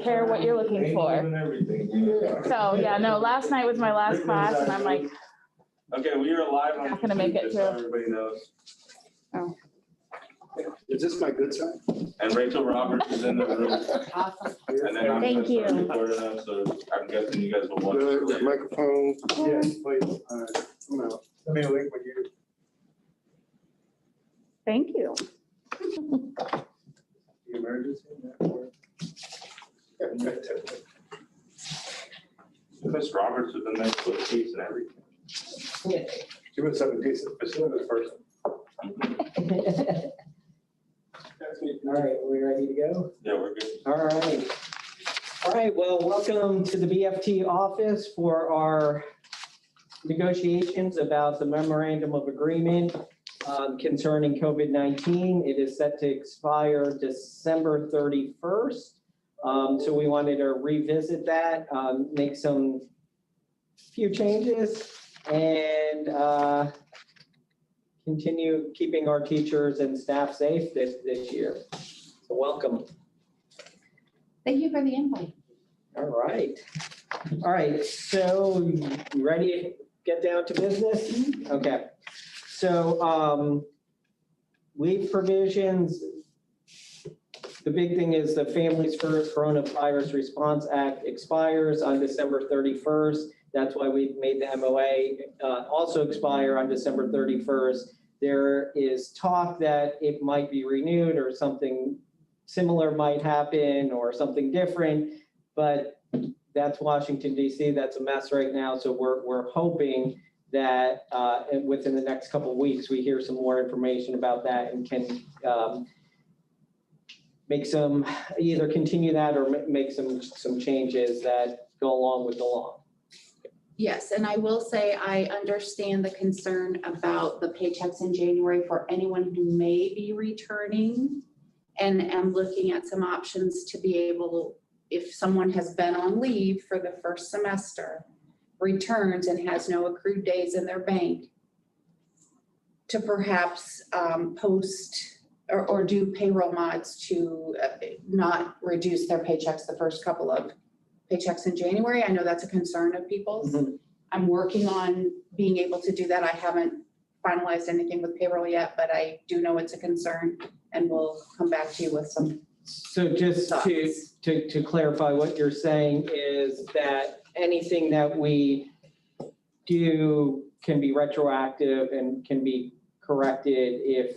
care what you're looking for. So yeah, no, last night was my last class and I'm like, Okay, we are live on. Not gonna make it YouTube, just so through. Everybody knows. oh, Is this my good side? And Rachel Roberts is in the room. Awesome. And then I'm Thank gonna start you. recording us, so I'm guessing you guys will watch. Good, it later. microphone. Yes, please. All right, I'm out. Send me a link when you. thank you. The emergency network. Miss Roberts with a nice little piece and everything. She was something decent, but she was the first. All right, are we ready to go? Yeah, we're good. All right. All right, well, welcome to the BFT office for our negotiations about the memorandum of agreement concerning COVID-19. It is set to expire December 31st. So we wanted to revisit that, make some few changes and continue keeping our teachers and staff safe this year. So welcome. Thank you for the invite. All right. All right, so you ready to get down to business? Okay. So leave provisions. The big thing is the Families First Coronavirus Response Act expires on December 31st. That's why we've made the MOA also expire on December 31st. There is talk that it might be renewed or something similar might happen or something different, but that's Washington, D.C. That's a mess right now. So we're hoping that within the next couple of weeks, we hear some more information about that and can make some, either continue that or make some changes that go along with the law. Yes, and I will say I understand the concern about the paychecks in January for anyone who may be returning. And am looking at some options to be able, if someone has been on leave for the first semester, returns and has no accrued days in their bank, to perhaps post or do payroll mods to not reduce their paychecks the first couple of paychecks in January. I know that's a concern of people's. Mhm. I'm working on being able to do that. I haven't finalized anything with payroll yet, but I do know it's a concern and we'll come back to you with some. So just to clarify, what you're saying is that anything that we do can be retroactive and can be corrected if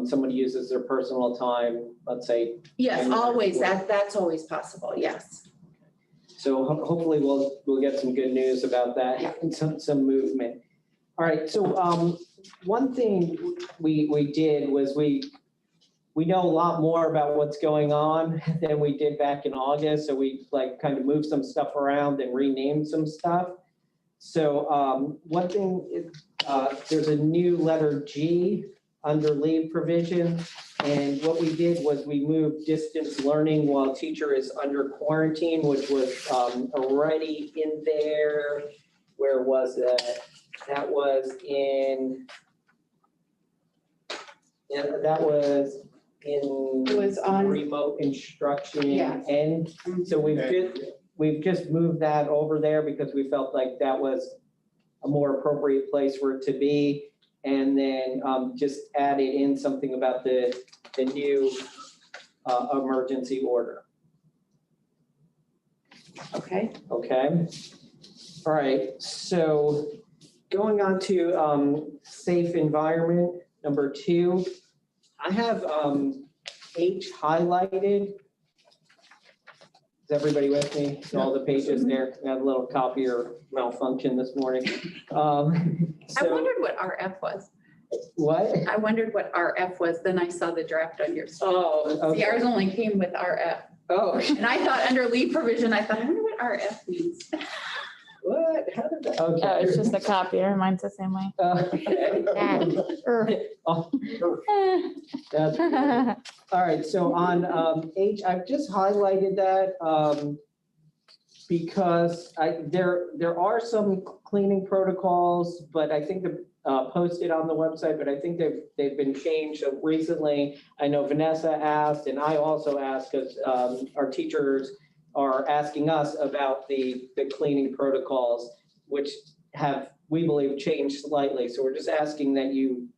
somebody uses their personal time, let's say. Yes, always. That's always possible. Yes. So hopefully we'll get some good news about that and some movement. All right, so one thing we did was we know a lot more about what's going on than we did back in August. So we kind of moved some stuff around and renamed some stuff. So one thing is there's a new letter G under leave provision. And what we did was we moved distance learning while teacher is under quarantine, which was already in there. Where was it? That was in, that was in It was on. remote instruction. Yeah. And so we've just moved that over there because we felt like that was a more appropriate place for it to be. And then just added in something about the new emergency order. Okay. Okay. All right. So going on to safe environment, number 2, I have H highlighted. Is everybody with me? All the pages there. I had a little copier malfunction this morning. I wondered what RF was. What? I wondered what RF was. Then I saw the draft on your. Oh, okay. See, ours only came with RF. Oh, And I thought under leave provision, I thought, I wonder what RF means. what? How did that? Oh, Okay. it's just a copier. Mine's the same way. Okay. Oh, that's good. All right, so on H, I've just highlighted that because there are some cleaning protocols, but I think the posted on the website, but I think they've been changed. So recently, I know Vanessa asked, and I also asked because our teachers are asking us about the cleaning protocols, which have, we believe, changed slightly. So we're just asking that you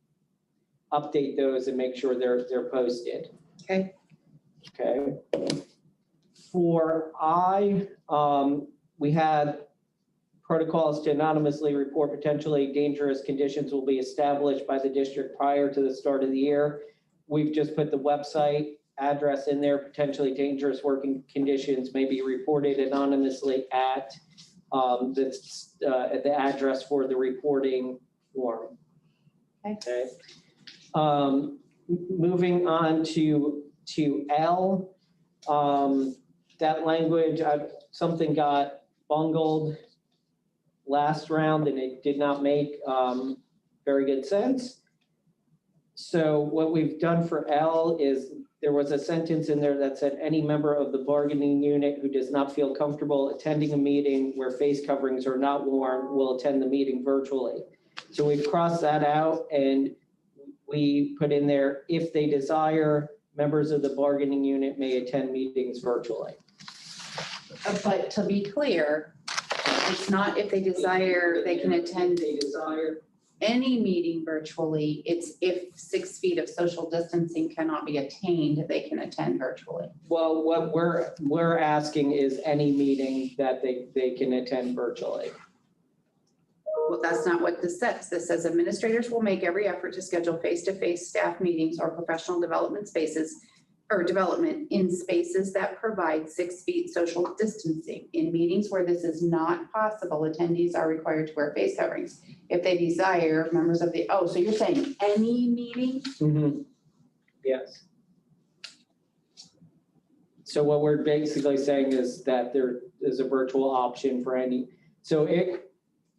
update those and make sure they're posted. Okay. Okay. For we had protocols to anonymously report potentially dangerous conditions will be established by the district prior to the start of the year. We've just put the website address in there. Potentially dangerous working conditions may be reported anonymously at the address for the reporting form. Okay. Moving on to L, that language, something got bungled last round and it did not make very good sense. So what we've done for L is there was a sentence in there that said any member of the bargaining unit who does not feel comfortable attending a meeting where face coverings are not worn will attend the meeting virtually. So we've crossed that out and we put in there, if they desire, members of the bargaining unit may attend meetings virtually. But to be clear, it's not if they desire, they can attend They desire. any meeting virtually. It's if 6 feet of social distancing cannot be attained, they can attend virtually. Well, what we're asking is any meeting that they can attend virtually. Well, that's not what this says. This says administrators will make every effort to schedule face-to-face staff meetings or professional development spaces or development in spaces that provide 6 feet social distancing. In meetings where this is not possible, attendees are required to wear face coverings. If they desire, members of the, so you're saying any meeting? Mm-hmm. Yes. So what we're basically saying is that there is a virtual option for any,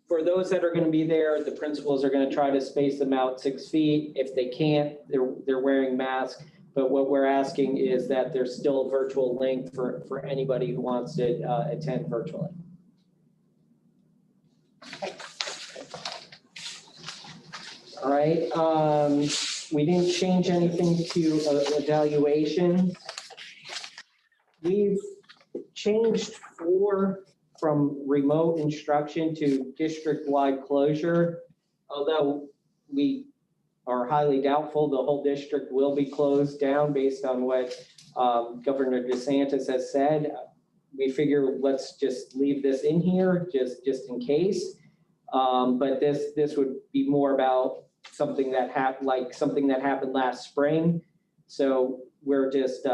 for those that are going to be there, the principals are going to try to space them out 6 feet. If they can't, they're wearing masks. But what we're asking is that there's still a virtual link for anybody who wants to attend virtually. All right. We didn't change anything to evaluation. We've changed 4 from remote instruction to district-wide closure, although we are highly doubtful the whole district will be closed down based on what Governor DeSantis has said. We figure let's just leave this in here just in case. But this would be more about something that happened last spring. So we're just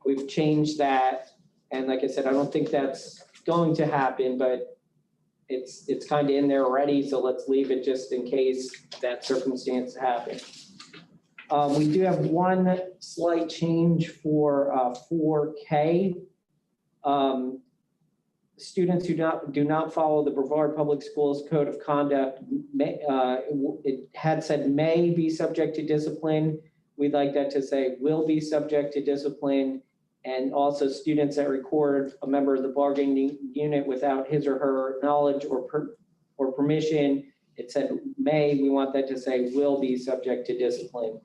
we've changed that, and like I said, I don't think that's going to happen, but it's kind of in there already, so let's leave it just in case that circumstance happens. We do have one slight change for 4K. Students who do not follow the Brevard Public Schools Code of Conduct, it had said may be subject to discipline. We'd like that to say will be subject to discipline. And also students that record a member of the bargaining unit without his or her knowledge or permission, it said may, we want that to say will be subject to discipline.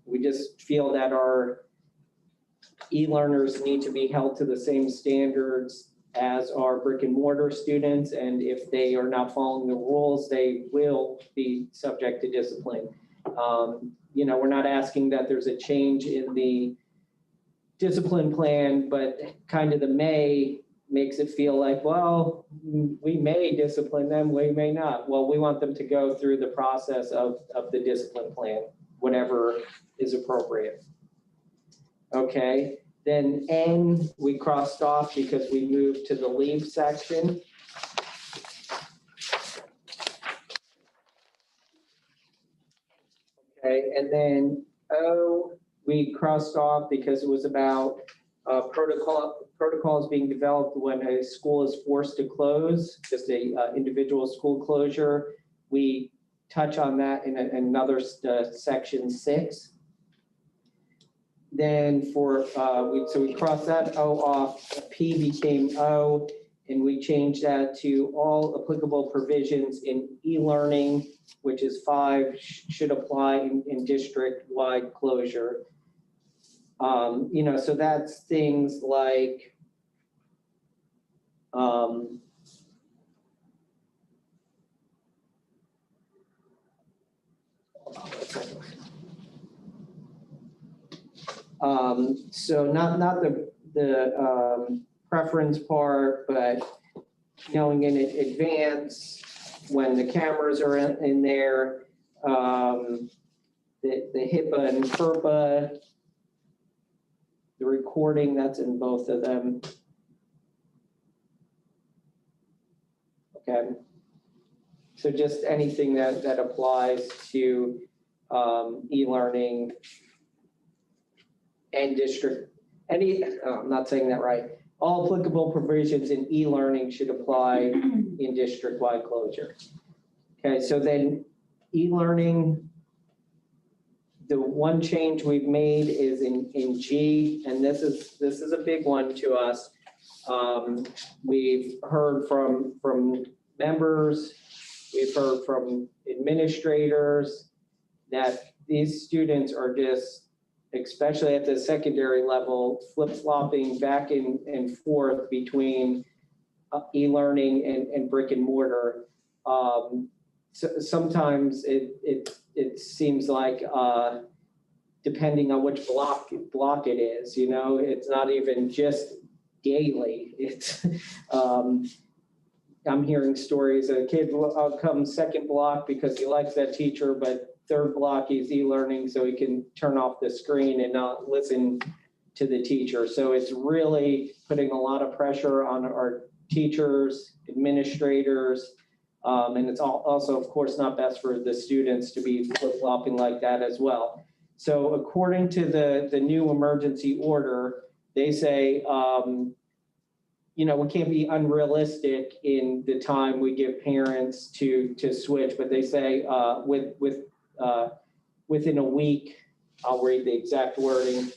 We just feel that our e-learners need to be held to the same standards as our brick and mortar students. And if they are not following the rules, they will be subject to discipline. We're not asking that there's a change in the discipline plan, but kind of the may makes it feel like, well, we may discipline them, we may not. Well, we want them to go through the process of the discipline plan, whatever is appropriate. Okay, then N we crossed off because we moved to the leave section. Okay, and then O we crossed off because it was about protocols being developed when a school is forced to close, just a individual school closure. We touch on that in another section 6. Then so we crossed that O off, P became O, and we changed that to all applicable provisions in e-learning, which is 5, should apply in district-wide closure. You know, so that's things like, so not the preference part, but knowing in advance when the cameras are in there, the HIPAA and FERPA, the recording that's in both of them. Okay. So just anything that applies to e-learning and district, I'm not saying that right. All applicable provisions in e-learning should apply in district-wide closure. Okay, so then e-learning, the one change we've made is in G, and this is a big one to us. We've heard from members, we've heard from administrators that these students are just, especially at the secondary level, flip-flopping back and forth between e-learning and brick and mortar. So sometimes it seems like depending on which block it is, you know, it's not even just daily. It's I'm hearing stories of a kid will come second block because he likes that teacher, but third block he's e-learning so he can turn off the screen and not listen to the teacher. So it's really putting a lot of pressure on our teachers, administrators, and it's also, of course, not best for the students to be flip-flopping like that as well. So according to the new emergency order, they say, you know, we can't be unrealistic in the time we give parents to switch, but they say within a week, I'll read the exact wording.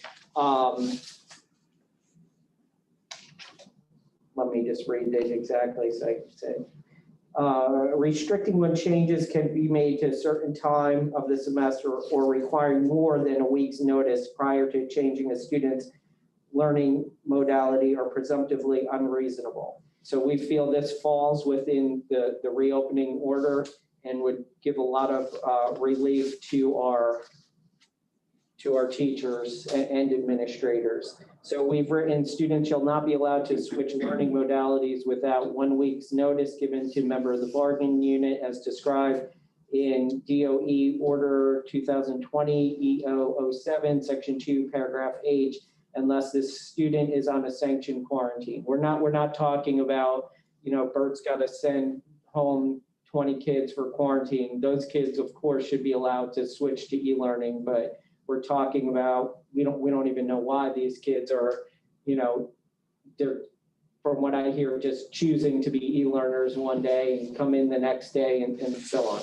Let me just read it exactly so I can say. Restricting when changes can be made to a certain time of the semester or requiring more than a week's notice prior to changing a student's learning modality are presumptively unreasonable. So we feel this falls within the reopening order and would give a lot of relief to our teachers and administrators. So we've written, students shall not be allowed to switch learning modalities without 1 week's notice given to a member of the bargaining unit as described in DOE Order 2020 EO07, Section 2, Paragraph H, unless this student is on a sanctioned quarantine. We're not talking about, you know, Bert's got to send home 20 kids for quarantine. Those kids, of course, should be allowed to switch to e-learning, but we're talking about, we don't even know why these kids are, you know, they're, from what I hear, just choosing to be e-learners one day and come in the next day and so on.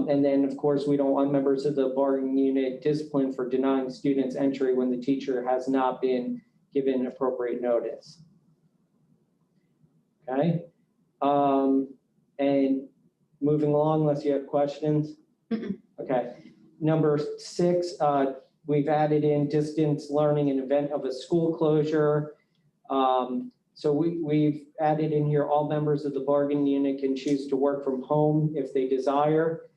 And then, of course, we don't want members of the bargaining unit disciplined for denying students entry when the teacher has not been given appropriate notice. Okay. And moving along, unless you have questions. Okay. Number 6, we've added in distance learning in event of a school closure. So we've added in here, all members of the bargaining unit can choose to work from home if they desire.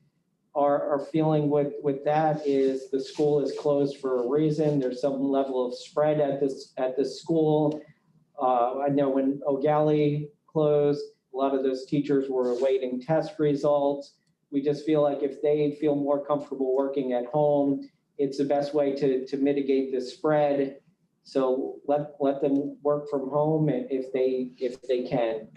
Our feeling with that is the school is closed for a reason. There's some level of spread at this school. I know when O'Galley closed, a lot of those teachers were awaiting test results. We just feel like if they feel more comfortable working at home, it's the best way to mitigate the spread. So let them work from home if they can.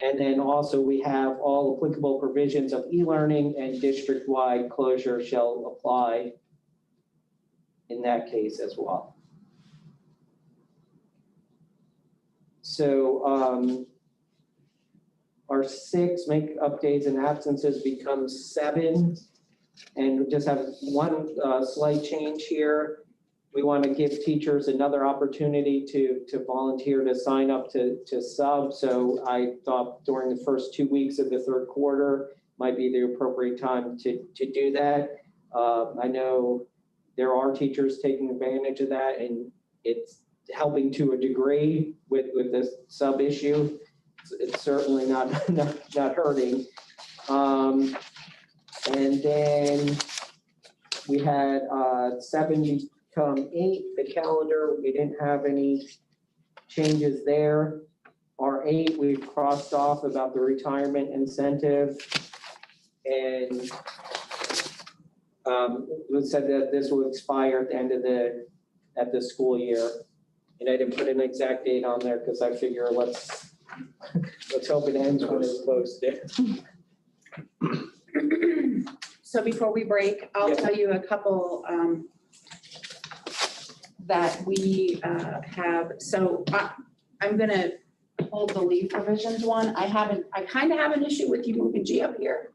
And then also we have all applicable provisions of e-learning and district-wide closure shall apply in that case as well. So our 6 make updates and absences become 7. And we just have one slight change here. We want to give teachers another opportunity to volunteer to sign up to sub. So I thought during the first 2 weeks of the 3rd quarter might be the appropriate time to do that. I know there are teachers taking advantage of that, and it's helping to a degree with this sub issue. It's certainly not hurting. And then we had 7 become 8, the calendar, we didn't have any changes there. Our 8, we've crossed off about the retirement incentive. And it said that this will expire at the end of the school year. And I didn't put an exact date on there because I figure let's hope it ends when it's posted. So before we break, I'll Yeah. tell you a couple that we have. So I'm gonna hold the leave provisions one. I kind of have an issue with you moving G up here.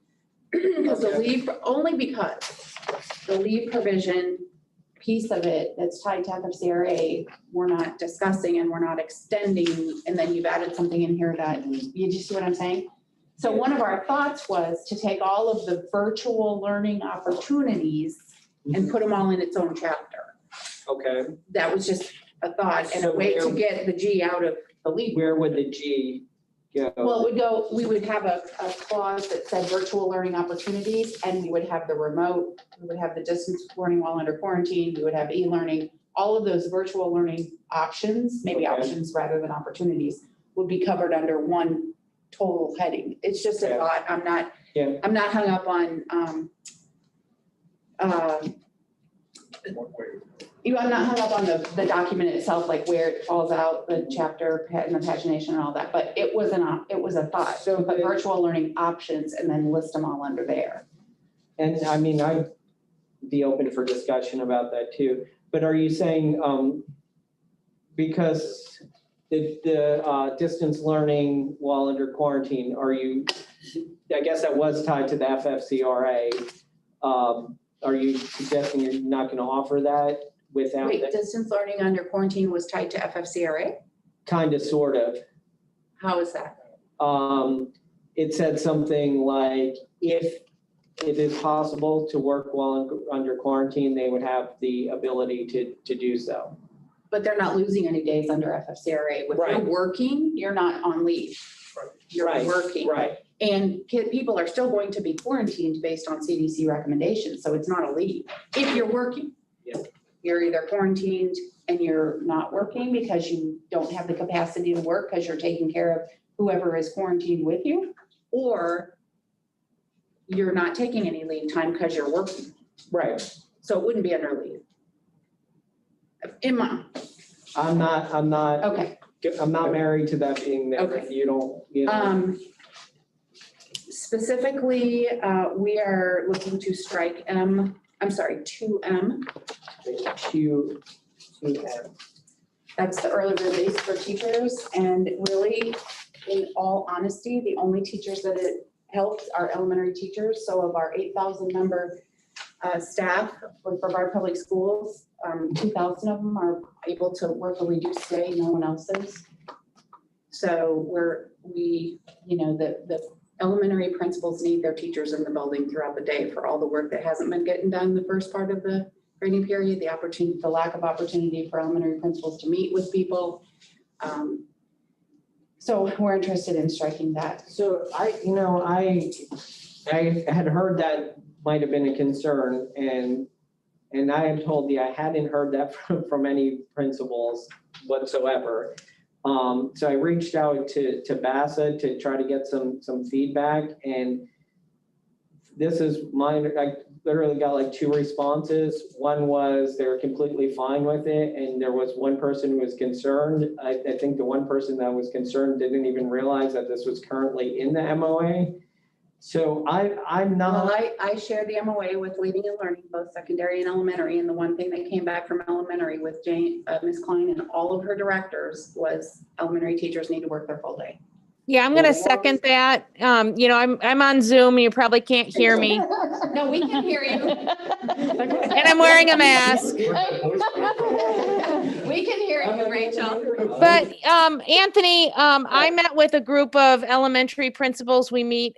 Because the leave, only because the leave provision piece of it that's tied to FFCRA, we're not discussing and we're not extending, and then you've added something in here that, you just see what I'm saying? So one of our thoughts was to take all of the virtual learning opportunities and put them all in its own chapter. Okay, That was just a thought and a So way to where- get the G out of the leave. where would the G go? Well, we would have a clause that said virtual learning opportunities, and we would have the remote, we would have the distance learning while under quarantine, we would have e-learning. All of those virtual learning options, maybe Okay. options rather than opportunities, would be covered under one total heading. It's just a Okay. thought. I'm Yeah. not hung up on, I'm not hung up on the document itself, like where it falls out, the chapter and the pagination and all that, but it was a thought. So But the- virtual learning options and then list them all under there. And I mean, I'd be open for discussion about that too. But are you saying, because the distance learning while under quarantine, I guess that was tied to the FFCRA. Are you suggesting you're not going to offer that without Wait, that? distance learning under quarantine was tied to FFCRA? Kind of, sort of. How is that? It said something like, if it is possible to work while under quarantine, they would have the ability to do so. But they're not losing any days under FFCRA. If you're Right. working, you're not on leave. You're Right, working. Right, And people are still going to be quarantined based on CDC recommendations, so it's not a leave. If you're working. Yeah. You're either quarantined and you're not working because you don't have the capacity to work because you're taking care of whoever is quarantined with you, or you're not taking any leave time because you're working. right. So it wouldn't be under leave. I'm not Okay. married to that being there. Okay. If you don't. Specifically, we are looking to strike 2M. Q. That's the early release for teachers. And really, in all honesty, the only teachers that it helped are elementary teachers. So of our 8,000 member staff for Brevard Public Schools, 2,000 of them are able to work a reduced day, no one else is. So the elementary principals need their teachers in the building throughout the day for all the work that hasn't been getting done the first part of the grading period, the lack of opportunity for elementary principals to meet with people. So we're interested in striking that. So I had heard that might have been a concern, and I am told I hadn't heard that from any principals whatsoever. So I reached out to BASA to try to get some feedback, and this is mine. I literally got like 2 responses. One was they were completely fine with it, and there was one person who was concerned. I think the one person that was concerned didn't even realize that this was currently in the MOA. So I'm not. Well, I shared the MOA with Leading and Learning, both secondary and elementary, and the one thing that came back from elementary with Ms. Klein and all of her directors was elementary teachers need to work their full day. Yeah, I'm gonna second that. I'm on Zoom. You probably can't hear me. No, we can hear you. And I'm wearing a mask. We can hear you, Rachel. But Anthony, I met with a group of elementary principals. We meet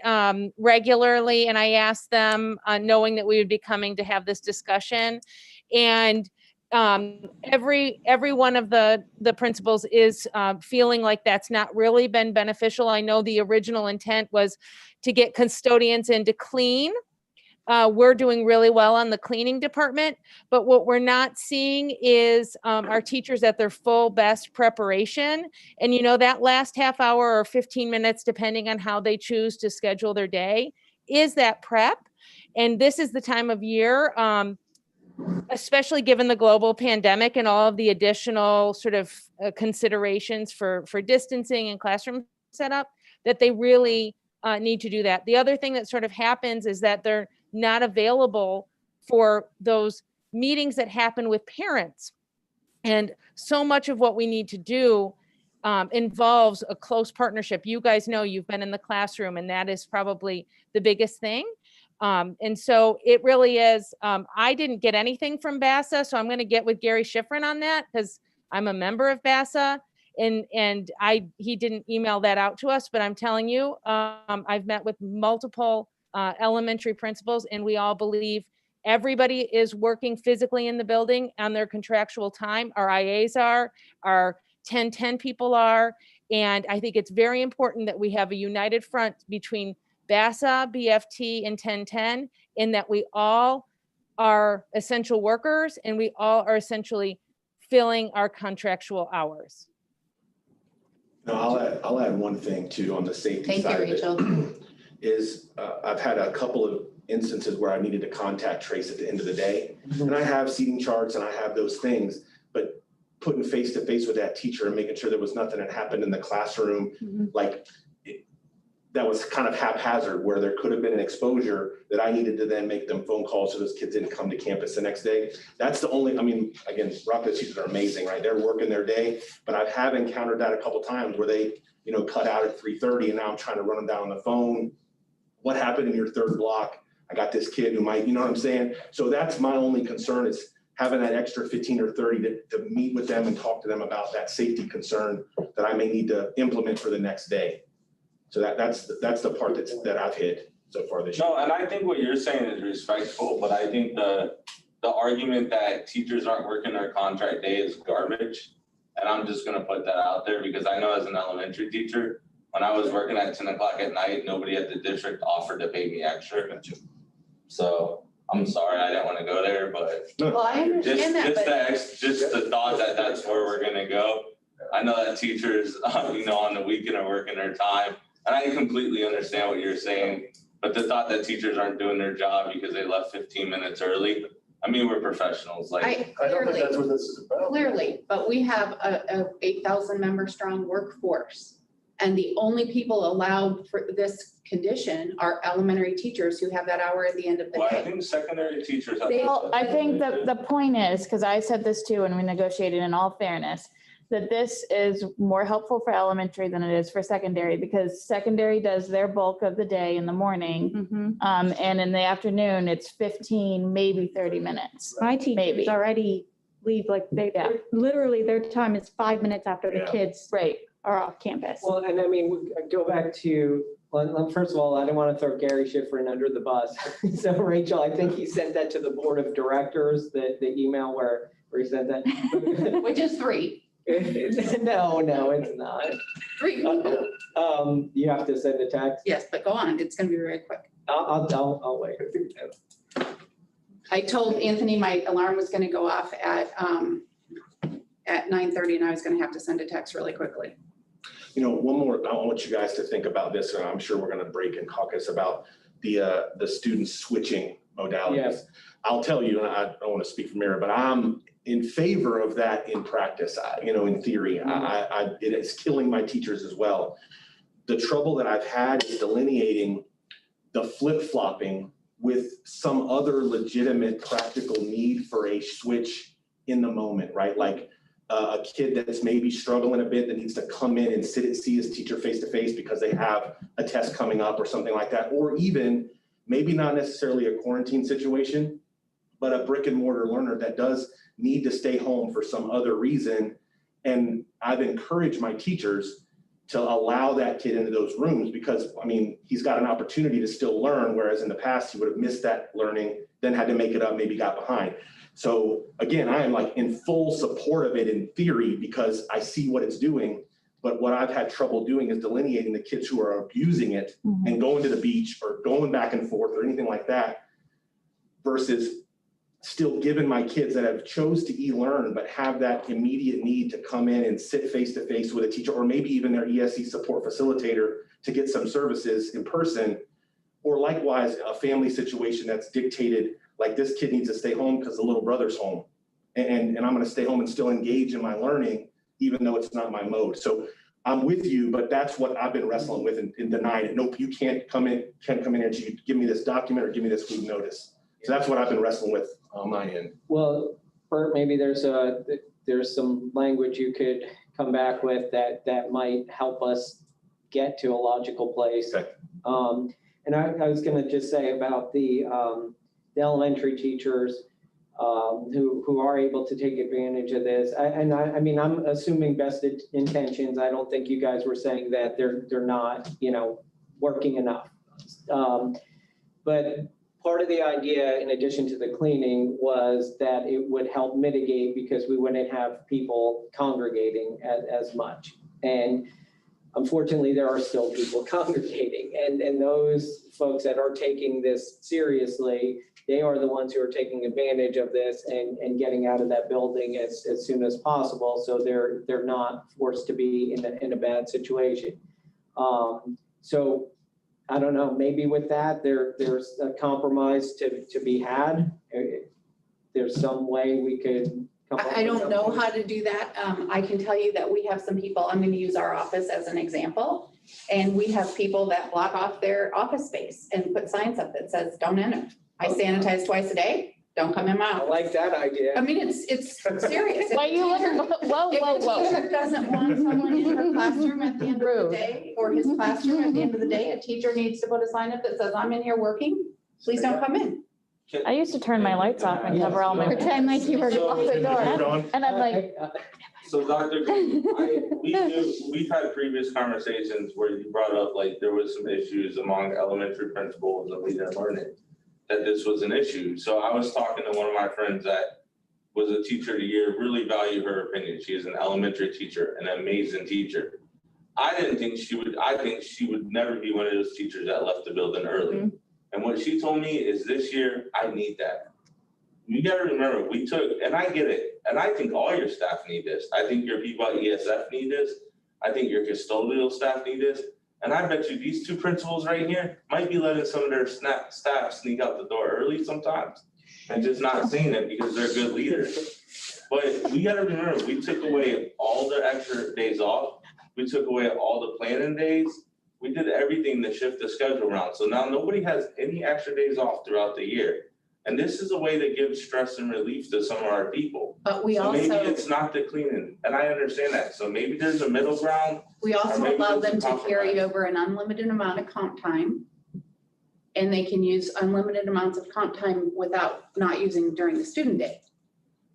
regularly, and I asked them, knowing that we would be coming to have this discussion. And every one of the principals is feeling like that's not really been beneficial. I know the original intent was to get custodians in to clean. We're doing really well on the cleaning department, but what we're not seeing is our teachers at their full best preparation. And that last half hour or 15 minutes, depending on how they choose to schedule their day, is that prep. And this is the time of year, especially given the global pandemic and all of the additional sort of considerations for distancing and classroom setup, that they really need to do that. The other thing that sort of happens is that they're not available for those meetings that happen with parents. And so much of what we need to do involves a close partnership. You guys know, you've been in the classroom, and that is probably the biggest thing. And so it really is, I didn't get anything from BASA, so I'm going to get with Gary Schifrin on that because I'm a member of BASA, and he didn't email that out to us, but I'm telling you, I've met with multiple elementary principals, and we all believe everybody is working physically in the building on their contractual time. Our IAs are, our 1010 people are, and I think it's very important that we have a united front between BASA, BFT, and 1010, in that we all are essential workers and we all are essentially filling our contractual hours. No, I'll add one thing too on the safety Thank side you, of Rachel. it. Is I've had a couple of instances where I needed to contact trace at the end of the day. And I have seating charts and I have those things, but putting face to face with that teacher and making sure there was nothing that happened in the classroom, like that was kind of haphazard, where there could have been an exposure that I needed to then make them phone calls so those kids didn't come to campus the next day. That's the only, I mean, again, Rockville teachers are amazing, right? They're working their day, but I have encountered that a couple of times where they, cut out at 3:30 and now I'm trying to run them down on the phone. What happened in your third block? I got this kid who might, you know what I'm saying? So that's my only concern, is having that extra 15 or 30 to meet with them and talk to them about that safety concern that I may need to implement for the next day. So that's the part that I've hit so far this year. No, and I think what you're saying is respectful, but I think the argument that teachers aren't working their contract day is garbage. And I'm just gonna put that out there because I know as an elementary teacher, when I was working at 10 o'clock at night, nobody at the district offered to pay me extra. So I'm sorry, I didn't want to go there, but Well, I understand that, but just the thought that that's where we're gonna go. I know that teachers, on the weekend are working their time, and I completely understand what you're saying. But the thought that teachers aren't doing their job because they left 15 minutes early, I mean, we're professionals. Like, I don't think that's what this is about. Clearly, but we have a 8,000 member strong workforce. And the only people allowed for this condition are elementary teachers who have that hour at the end of the well, I day. think secondary teachers have. Well, I think that the point is, because I said this too when we negotiated, in all fairness, that this is more helpful for elementary than it is for secondary, because secondary does their bulk of the day in the morning. And in the afternoon, it's 15, maybe 30 minutes. My Maybe. teachers already leave, like literally their time is 5 minutes after the kids Right. are off campus. Well, and I mean, go back to, first of all, I didn't want to throw Gary Schifrin under the bus. So Rachel, I think he sent that to the board of directors, the email where he sent that. Which is 3. No, it's not. 3 people. You have to send a text. Yes, but go on. It's gonna be very quick. I'll wait. I told Anthony my alarm was gonna go off at 9:30 and I was gonna have to send a text really quickly. One more, I want you guys to think about this, and I'm sure we're gonna break and caucus about the students switching modalities. Yes. I'll tell you, and I don't want to speak for Mira, but I'm in favor of that in practice. In theory, it is killing my teachers as well. The trouble that I've had is delineating the flip-flopping with some other legitimate practical need for a switch in the moment, right? Like a kid that's maybe struggling a bit that needs to come in and see his teacher face-to-face because they have a test coming up or something like that. Or even maybe not necessarily a quarantine situation, but a brick and mortar learner that does need to stay home for some other reason. And I've encouraged my teachers to allow that kid into those rooms because, he's got an opportunity to still learn, whereas in the past he would have missed that learning, then had to make it up, maybe got behind. So again, I am like in full support of it in theory because I see what it's doing. But what I've had trouble doing is delineating the kids who are abusing it and going to the beach or going back and forth or anything like that versus still giving my kids that have chose to e-learn but have that immediate need to come in and sit face-to-face with a teacher or maybe even their ESE support facilitator to get some services in person, or likewise a family situation that's dictated like this kid needs to stay home because the little brother's home and I'm going to stay home and still engage in my learning even though it's not my mode. So I'm with you, but that's what I've been wrestling with and denying it. Nope, you can't come in here until you give me this document or give me this food notice. So that's what I've been wrestling with on my end. Well, Bert, maybe there's some language you could come back with that might help us get to a logical place. Okay. And I was gonna just say about the elementary teachers who are able to take advantage of this. I mean, I'm assuming best intentions. I don't think you guys were saying that they're not, working enough. But part of the idea, in addition to the cleaning, was that it would help mitigate because we wouldn't have people congregating as much. And unfortunately, there are still people congregating. And those folks that are taking this seriously, they are the ones who are taking advantage of this and getting out of that building as soon as possible. So they're not forced to be in a bad situation. So I don't know, maybe with that, there's a compromise to be had. There's some way we could come up I with don't know something. how to do that. I can tell you that we have some people, I'm going to use our office as an example. And we have people that block off their office space and put signs up that says, don't enter. I sanitize twice a day. Don't come in my I office. like that idea. I mean, it's serious. Why you looking, whoa, If whoa, the whoa. teacher doesn't want someone in her classroom at the end of the day, or his classroom at the end of the day, a teacher needs to put a sign up that says, I'm in here working, please don't come in. I used to turn my lights off and cover all my. Pretend like you were Lock the door. And I'm like, So Dr. We've had previous conversations where you brought up, like, there was some issues among elementary principals and leader learning, that this was an issue. So I was talking to one of my friends that was a teacher of the year, really value her opinion. She is an elementary teacher, an amazing teacher. I think she would never be one of those teachers that left the building early. And what she told me is this year, I need that. You gotta remember, we took, and I get it, and I think all your staff need this. I think your people at ESF need this. I think your custodial staff need this. And I bet you these two principals right here might be letting some of their staff sneak out the door early sometimes and just not saying it because they're good leaders. But we gotta remember, we took away all the extra days off. We took away all the planning days. We did everything to shift the schedule around. So now nobody has any extra days off throughout the year. And this is a way to give stress and relief to some of our people. But we So maybe also, it's not the cleaning, and I understand that. So maybe there's a middle ground. we also or maybe allow there's them some to carry compromise. over an unlimited amount of comp time. And they can use unlimited amounts of comp time without not using during the student day.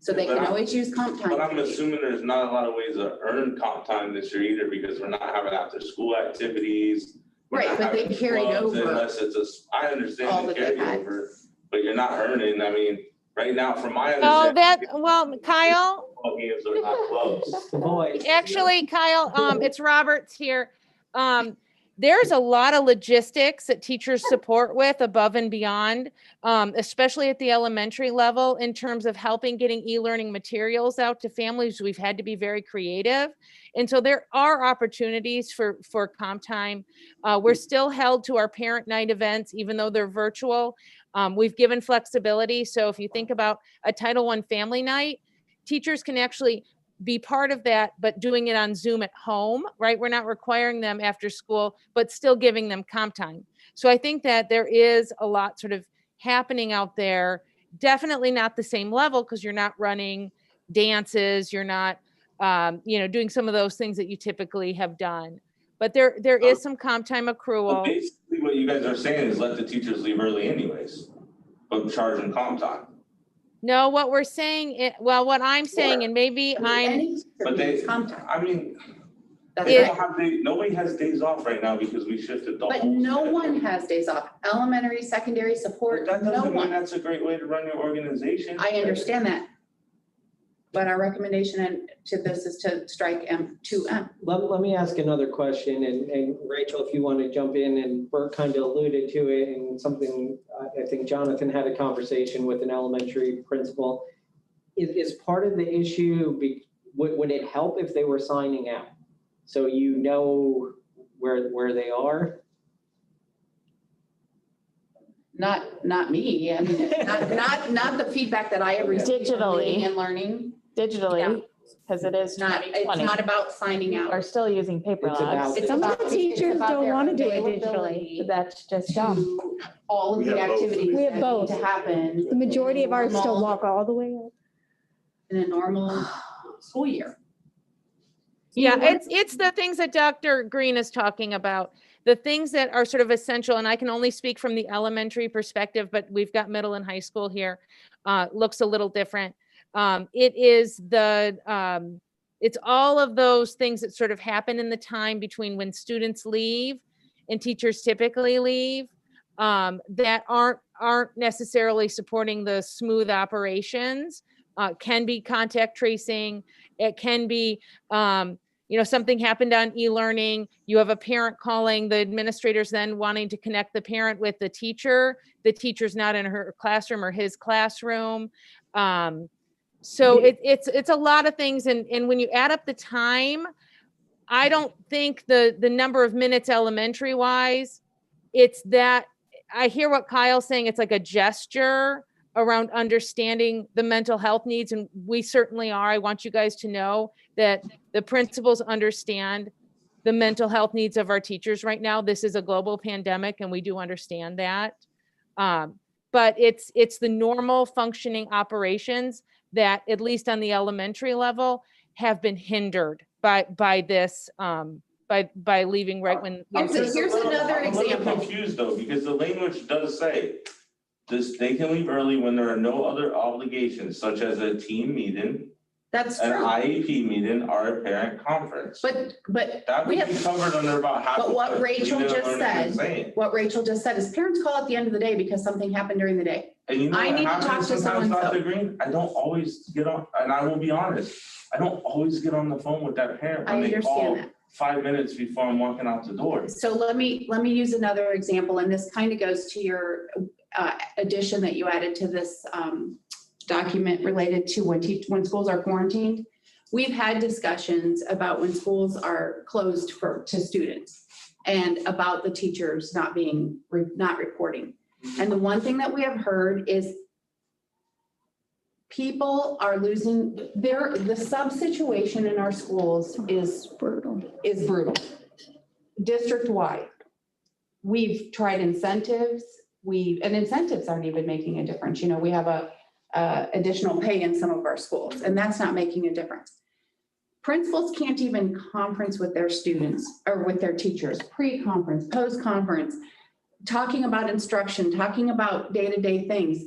So they can always use comp time. But I'm assuming there's not a lot of ways to earn comp time this year either, because we're not having after school activities. We're Right, not but they having carried clubs over Unless it's I all understand the that they had. carryover, but you're not earning. I mean, right now, from my Oh, understanding. Kyle, Football games are not clubs. The boy. actually, Kyle, it's Roberts here. There's a lot of logistics that teachers support with above and beyond, especially at the elementary level in terms of helping getting e-learning materials out to families. We've had to be very creative. And so there are opportunities for comp time. We're still held to our parent night events, even though they're virtual. We've given flexibility. So if you think about a Title I family night, teachers can actually be part of that, but doing it on Zoom at home, right? We're not requiring them after school, but still giving them comp time. So I think that there is a lot sort of happening out there. Definitely not the same level because you're not running dances, you're not, doing some of those things that you typically have done. But there is some comp time But accrual. basically what you guys are saying is let the teachers leave early anyways, but charge them comp time. No, what we're saying, what I'm saying, and maybe I'm, Any teacher But they, needs comp time. I mean, That's We right. don't have nobody has days off right now because we shifted the whole. But no schedule. one has days off. Elementary, secondary But support, that no doesn't mean one. that's a great way to run your organization. I understand that. But our recommendation to this is to strike M2M. Let me ask another question, and Rachel, if you want to jump in, and Bert kind of alluded to it, and something, I think Jonathan had a conversation with an elementary principal. Is part of the issue, would it help if they were signing out? So you know where they are? Not me. I mean, not the feedback that I have received from Digitally. Reading and learning. Digitally, because it is It's not 2020. about signing We're out. still using paper It's logs. about- It's Some of about- the it's teachers about don't their want to do it availability digitally. That's just dumb. To all of We the have both. activities We have that need both. to happen. The majority of ours still normal- walk all the way up. In a normal school year. Yeah, it's the things that Dr. Green is talking about, the things that are sort of essential, and I can only speak from the elementary perspective, but we've got middle and high school here, looks a little different. It's all of those things that sort of happen in the time between when students leave and teachers typically leave, that aren't necessarily supporting the smooth operations. Can be contact tracing. It can be, something happened on e-learning. You have a parent calling, the administrators then wanting to connect the parent with the teacher. The teacher's not in her classroom or his classroom. So it's a lot of things. And when you add up the time, I don't think the number of minutes elementary wise, it's that I hear what Kyle's saying. It's like a gesture around understanding the mental health needs. And we certainly are. I want you guys to know that the principals understand the mental health needs of our teachers right now. This is a global pandemic and we do understand that. But it's the normal functioning operations that, at least on the elementary level, have been hindered by this, by leaving right when. Here's another I'm a little example. confused though, because the language does say this, they can leave early when there are no other obligations such as a team meeting, That's an true. IEP meeting, or a parent conference. But That we would be have, covered under about half. But of what Rachel leaving and just learning and said- saying. what Rachel just said is parents call at the end of the day because something happened during the day. And you know I what need to happens talk to sometimes, so-and-so. Dr. Green? I don't always get on, and I will be honest, I don't always get on the phone with that parent I when they understand call that. 5 minutes before I'm walking out the door. So let me use another example, and this kind of goes to your addition that you added to this document related to when schools are quarantined. We've had discussions about when schools are closed to students and about the teachers not reporting. And the one thing that we have heard is people are losing the sub situation in our schools is Brutal. brutal. District-wide. We've tried incentives, and incentives aren't even making a difference. You know, we have a additional pay in some of our schools, and that's not making a difference. Principals can't even conference with their students or with their teachers, pre-conference, post-conference, talking about instruction, talking about day-to-day things.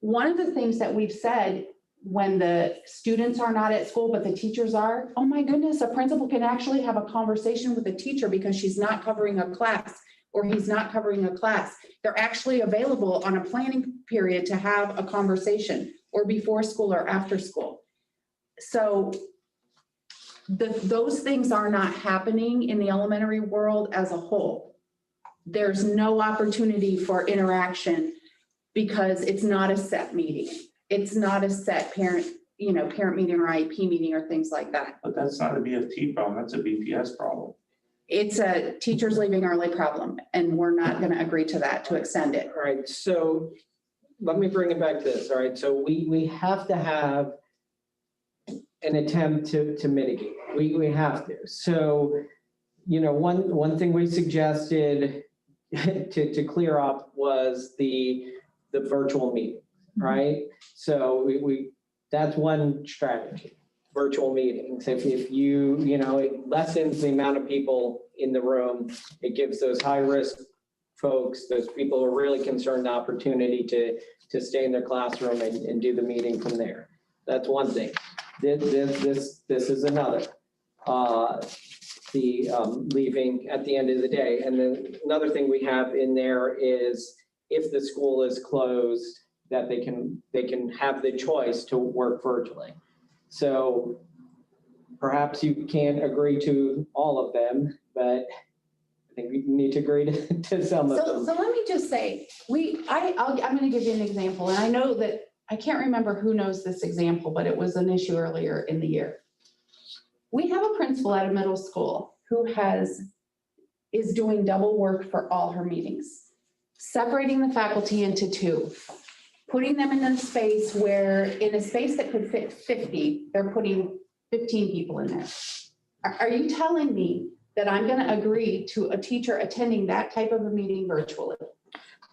One of the things that we've said when the students are not at school, but the teachers are, oh my goodness, a principal can actually have a conversation with a teacher because she's not covering a class or he's not covering a class. They're actually available on a planning period to have a conversation, or before school or after school. So those things are not happening in the elementary world as a whole. There's no opportunity for interaction because it's not a set meeting. It's not a set parent meeting or IEP meeting or things like that. But that's not a BFT problem, that's a BPS problem. It's a teachers leaving early problem, and we're not going to agree to that, to extend it. All right, so let me bring it back to this, all right? So we have to have an attempt to mitigate. We have to. So, one thing we suggested to clear up was the virtual meeting, right? So that's one strategy, virtual meetings. If you, it lessens the amount of people in the room, it gives those high-risk folks, those people who are really concerned, the opportunity to stay in their classroom and do the meeting from there. That's one thing. This is another. the leaving at the end of the day. And then another thing we have in there is if the school is closed, that they can have the choice to work virtually. So perhaps you can't agree to all of them, but I think we need to agree to some of So them. let me just say, I'm gonna give you an example, and I know that, I can't remember who knows this example, but it was an issue earlier in the year. We have a principal at a middle school who is doing double work for all her meetings, separating the faculty into two, putting them in a space where, in a space that could fit 50, they're putting 15 people in there. Are you telling me that I'm going to agree to a teacher attending that type of a meeting virtually?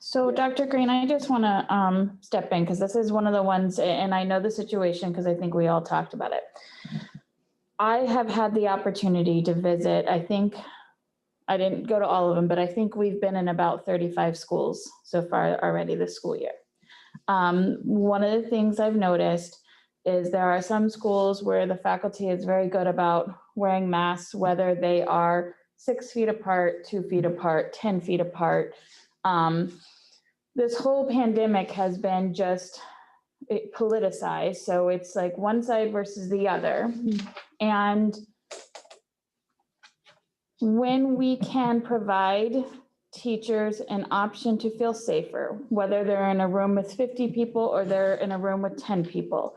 So Dr. Green, I just want to step in because this is one of the ones, and I know the situation because I think we all talked about it. I have had the opportunity to visit, I think, I didn't go to all of them, but I think we've been in about 35 schools so far already this school year. One of the things I've noticed is there are some schools where the faculty is very good about wearing masks, whether they are 6 feet apart, 2 feet apart, 10 feet apart. This whole pandemic has been just politicized. So it's like one side versus the other. And when we can provide teachers an option to feel safer, whether they're in a room with 50 people or they're in a room with 10 people,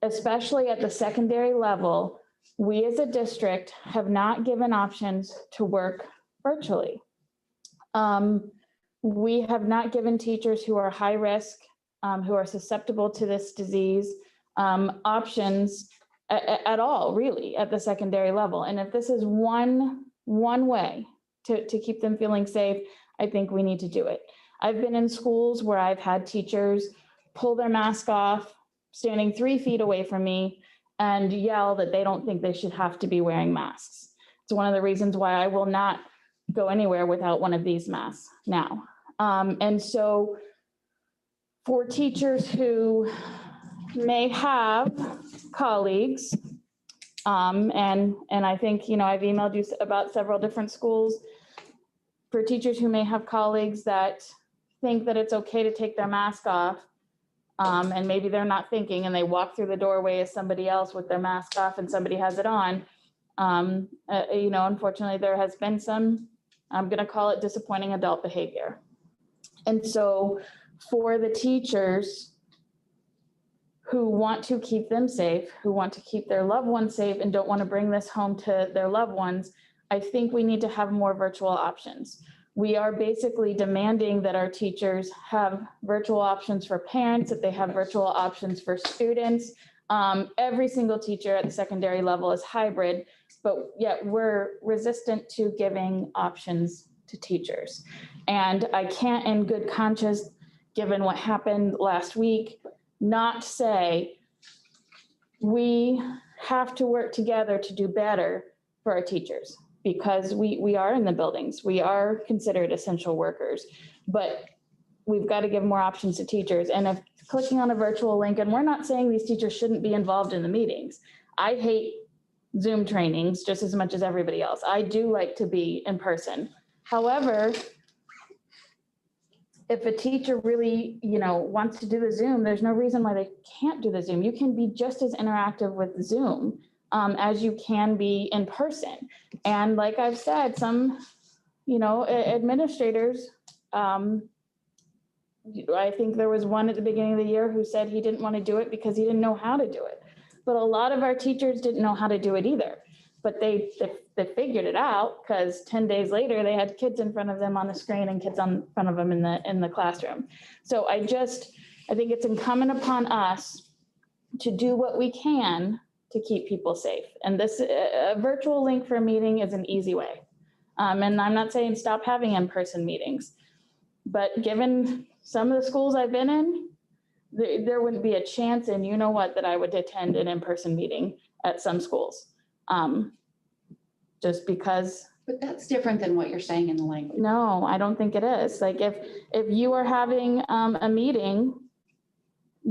especially at the secondary level, we as a district have not given options to work virtually. We have not given teachers who are high risk, who are susceptible to this disease, options at all, really, at the secondary level. And if this is one way to keep them feeling safe, I think we need to do it. I've been in schools where I've had teachers pull their mask off, standing 3 feet away from me, and yell that they don't think they should have to be wearing masks. It's one of the reasons why I will not go anywhere without one of these masks now. And so for teachers who may have colleagues, and I think, I've emailed you about several different schools, for teachers who may have colleagues that think that it's okay to take their mask off, and maybe they're not thinking and they walk through the doorway as somebody else with their mask off and somebody has it on. Unfortunately, there has been some, I'm going to call it disappointing adult behavior. And so for the teachers who want to keep them safe, who want to keep their loved ones safe and don't want to bring this home to their loved ones, I think we need to have more virtual options. We are basically demanding that our teachers have virtual options for parents, that they have virtual options for students. Every single teacher at the secondary level is hybrid, but yet we're resistant to giving options to teachers. And I can't in good conscience, given what happened last week, not say we have to work together to do better for our teachers, because we are in the buildings, we are considered essential workers, but we've got to give more options to teachers. And if clicking on a virtual link, and we're not saying these teachers shouldn't be involved in the meetings. I hate Zoom trainings just as much as everybody else. I do like to be in person. However, if a teacher really, wants to do the Zoom, there's no reason why they can't do the Zoom. You can be just as interactive with Zoom as you can be in person. And like I've said, some, administrators, I think there was one at the beginning of the year who said he didn't want to do it because he didn't know how to do it. But a lot of our teachers didn't know how to do it either. But they figured it out, because 10 days later they had kids in front of them on the screen and kids in front of them in the classroom. So I think it's incumbent upon us to do what we can to keep people safe. And this a virtual link for a meeting is an easy way. And I'm not saying stop having in-person meetings, but given some of the schools I've been in, there wouldn't be a chance, and that I would attend an in-person meeting at some schools. Just because. But that's different than what you're saying in the language. No, I don't think it is. Like if you are having a meeting,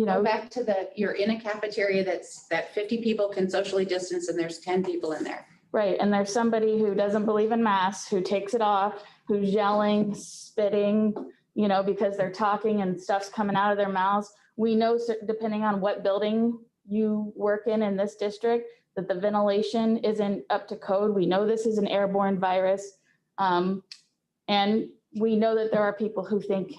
Go back to you're in a cafeteria that 50 people can socially distance and there's 10 people in there. Right, and there's somebody who doesn't believe in masks, who takes it off, who's yelling, spitting, because they're talking and stuff's coming out of their mouths. We know, depending on what building you work in this district, that the ventilation isn't up to code. We know this is an airborne virus. And we know that there are people who think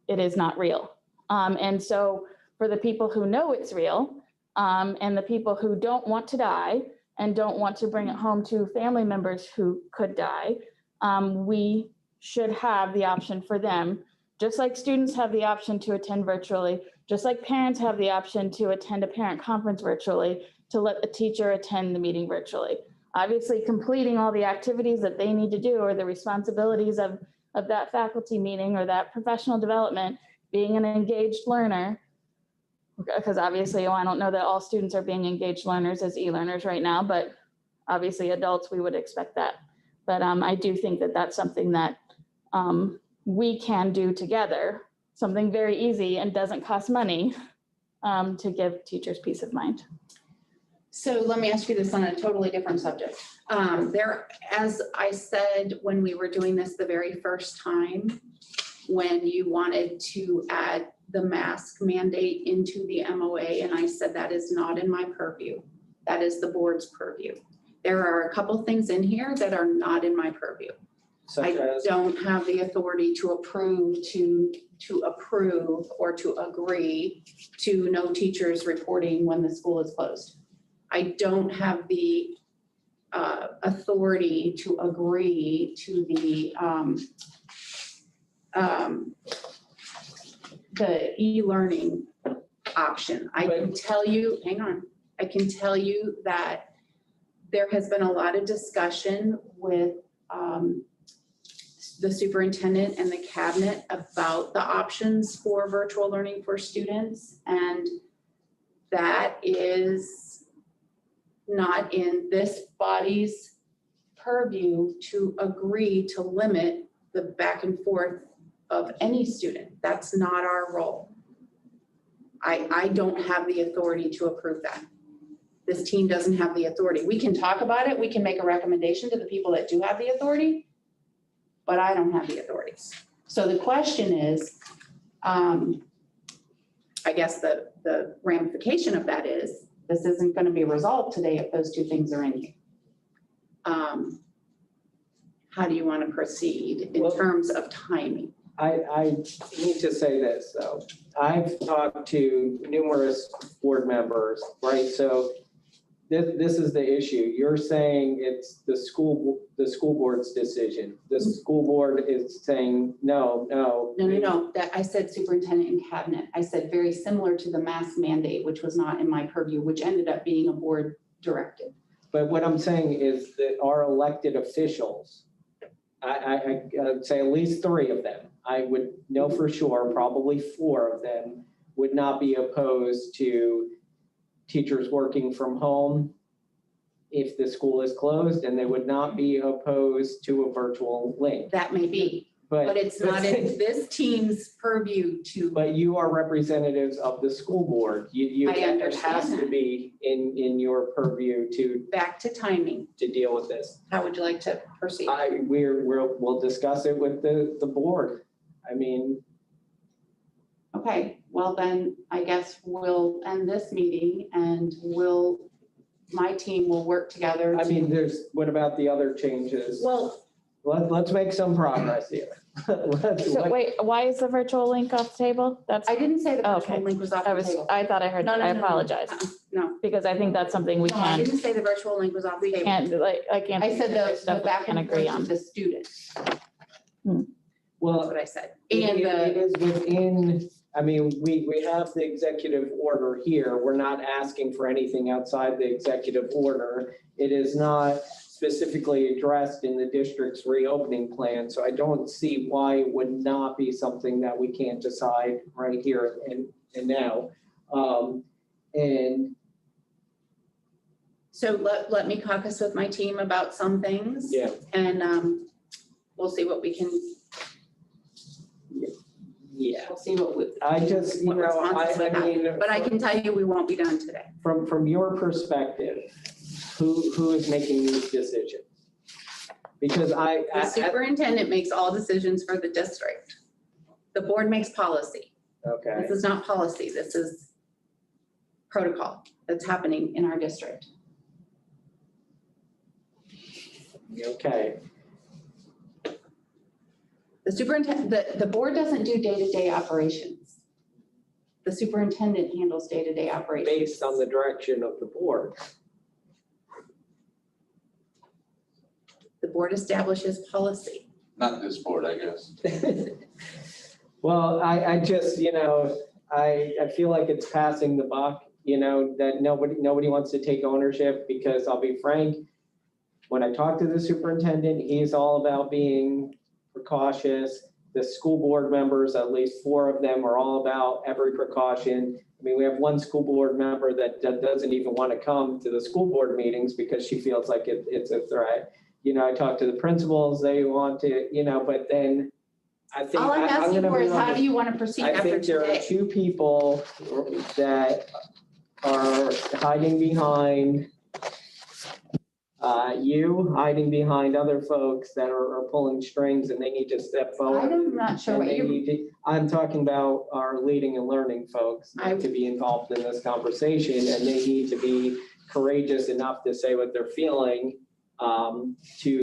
it is not real. And so for the people who know it's real, and the people who don't want to die and don't want to bring it home to family members who could die, we should have the option for them, just like students have the option to attend virtually, just like parents have the option to attend a parent conference virtually, to let the teacher attend the meeting virtually. Obviously, completing all the activities that they need to do or the responsibilities of that faculty meeting or that professional development, being an engaged learner, because obviously, I don't know that all students are being engaged learners as e-learners right now, but obviously adults, we would expect that. But I do think that that's something that we can do together, something very easy and doesn't cost money to give teachers peace of mind. So let me ask you this on a totally different subject. As I said, when we were doing this the very first time, when you wanted to add the mask mandate into the MOA, and I said that is not in my purview. That is the board's purview. There are a couple things in here that are not in my purview. I don't have the authority to approve or to agree to no teachers reporting when the school is closed. I don't have the authority to agree to the e-learning option. I can tell you, hang on, I can tell you that there has been a lot of discussion with the superintendent and the cabinet about the options for virtual learning for students, and that is not in this body's purview to agree to limit the back and forth of any student. That's not our role. I don't have the authority to approve that. This team doesn't have the authority. We can talk about it. We can make a recommendation to the people that do have the authority, but I don't have the authorities. So the question is, I guess the ramification of that is, this isn't going to be resolved today if those two things are in here. How do you want to proceed in terms of timing? I need to say this, though. I've talked to numerous board members, right? So this is the issue. You're saying it's the school board's decision. The school board is saying, no. No. That I said superintendent and cabinet. I said very similar to the mask mandate, which was not in my purview, which ended up being a board directive. But what I'm saying is that our elected officials, I would say at least 3 of them, I would know for sure, probably 4 of them would not be opposed to teachers working from home if the school is closed, and they would not be opposed to a virtual link. That may be, but it's not in this team's purview to. But you are representatives of the school board. I understand it has to be in your purview to. Back to timing. To deal with this. How would you like to proceed? We'll discuss it with the board. I mean. Okay, well then, I guess we'll end this meeting and my team will work together. What about the other changes? Well, Let's make some progress here. So wait, why is the virtual link off the table? I didn't say the Oh, virtual okay. link was off the table. I thought I heard, No, I apologize, No, because I think that's something we no, I can't, didn't say the virtual link was off the table. I can't. I said there's the stuff we back can and agree forth on. of the students. Well, That's what I said. it is within, we have the executive order here. We're not asking for anything outside the executive order. It is not specifically addressed in the district's reopening plan. So I don't see why it would not be something that we can't decide right here and now. And So let me caucus with my team about some things. yeah, And we'll see what we can, yeah. we'll see what we. I just, what responses we have. I mean. But I can tell you we won't be done today. From your perspective, who is making these decisions? Because The superintendent makes all decisions for the district. The board makes policy. okay, This is not policy. This is protocol that's happening in our district. okay. The superintendent, the board doesn't do day-to-day operations. The superintendent handles day-to-day operations. Based on the direction of the board. The board establishes policy. Not this board, I guess. Well, I just, I feel like it's passing the buck, that nobody wants to take ownership, because I'll be frank, when I talk to the superintendent, he's all about being precautious. The school board members, at least 4 of them, are all about every precaution. I mean, we have one school board member that doesn't even want to come to the school board meetings because she feels like it's a threat. I talk to the principals, they want to, but then I think. All I'm asking for is how do you want to proceed I after think there are today? 2 people that are hiding behind you, hiding behind other folks that are pulling strings, and they need to step forward. I'm not sure And what they you, need to- I'm talking about our leading and learning folks need to be involved in this conversation, and they need to be courageous enough to say what they're feeling to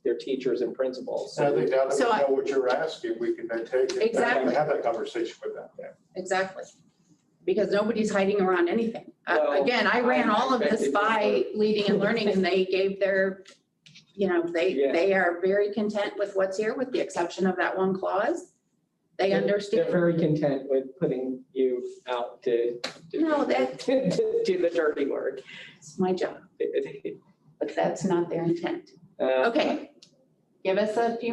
their teachers and principals. And I think now that So we I- know what you're asking, we can then take it. Exactly. And have that conversation with them. exactly. Because nobody's hiding around anything. Well, Again, I ran all of this expected by leading and learning, and they gave their, Yeah. they are very content with what's here, with the exception of that one clause. They They're understand. very content with putting you out to No, do the dirty work. It's my job, but that's not their intent. Uh, Okay, give us a few